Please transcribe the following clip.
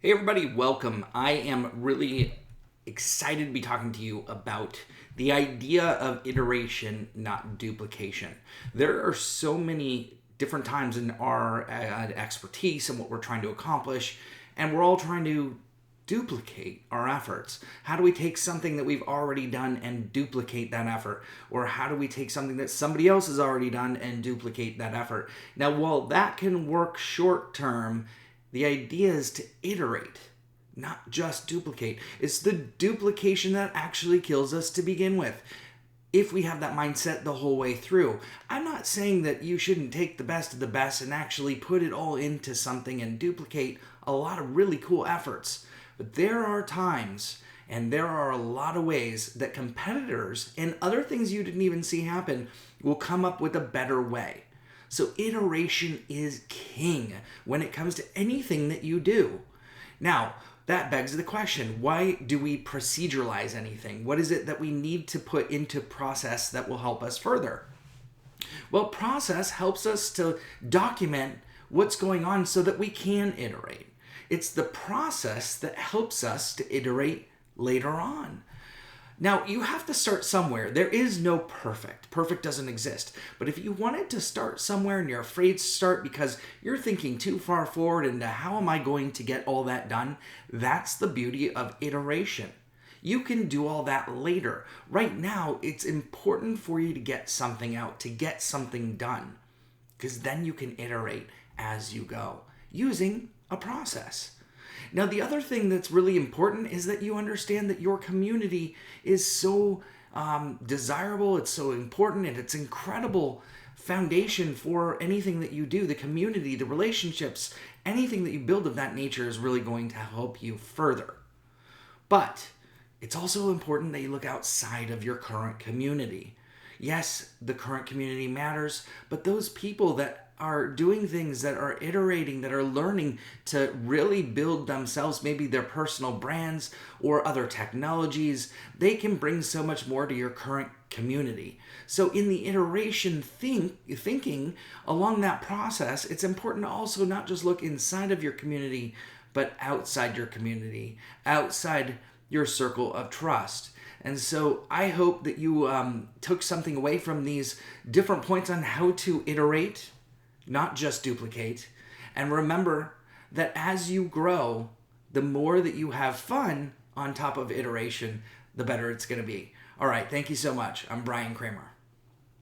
Hey everybody, welcome. I am really excited to be talking to you about the idea of iteration, not duplication. There are so many different times in our expertise and what we're trying to accomplish, and we're all trying to duplicate our efforts. How do we take something that we've already done and duplicate that effort? Or how do we take something that somebody else has already done and duplicate that effort? Now, while that can work short term, the idea is to iterate, not just duplicate. It's the duplication that actually kills us to begin with. If we have that mindset the whole way through, I'm not saying that you shouldn't take the best of the best and actually put it all into something and duplicate a lot of really cool efforts. But there are times and there are a lot of ways that competitors and other things you didn't even see happen will come up with a better way. So iteration is king when it comes to anything that you do. Now, that begs the question, why do we proceduralize anything? What is it that we need to put into process that will help us further? Well, process helps us to document what's going on so that we can iterate. It's the process that helps us to iterate later on. Now, you have to start somewhere. There is no perfect. Perfect doesn't exist. But if you wanted to start somewhere and you're afraid to start because you're thinking too far forward into how am I going to get all that done, that's the beauty of iteration. You can do all that later. Right now, it's important for you to get something out, to get something done, because then you can iterate as you go using a process. Now, the other thing that's really important is that you understand that your community is so desirable, it's so important, and it's incredible foundation for anything that you do. The community, the relationships, anything that you build of that nature is really going to help you further. But it's also important that you look outside of your current community. Yes, the current community matters, but those people that are doing things, that are iterating, that are learning to really build themselves, maybe their personal brands or other technologies, they can bring so much more to your current community. So in the iteration thinking along that process, it's important to also not just look inside of your community, but outside your community, outside your circle of trust. And so I hope that you took something away from these different points on how to iterate, not just duplicate. And remember that as you grow, the more that you have fun on top of iteration, the better it's going to be. All right, thank you so much. I'm Bryan Kramer.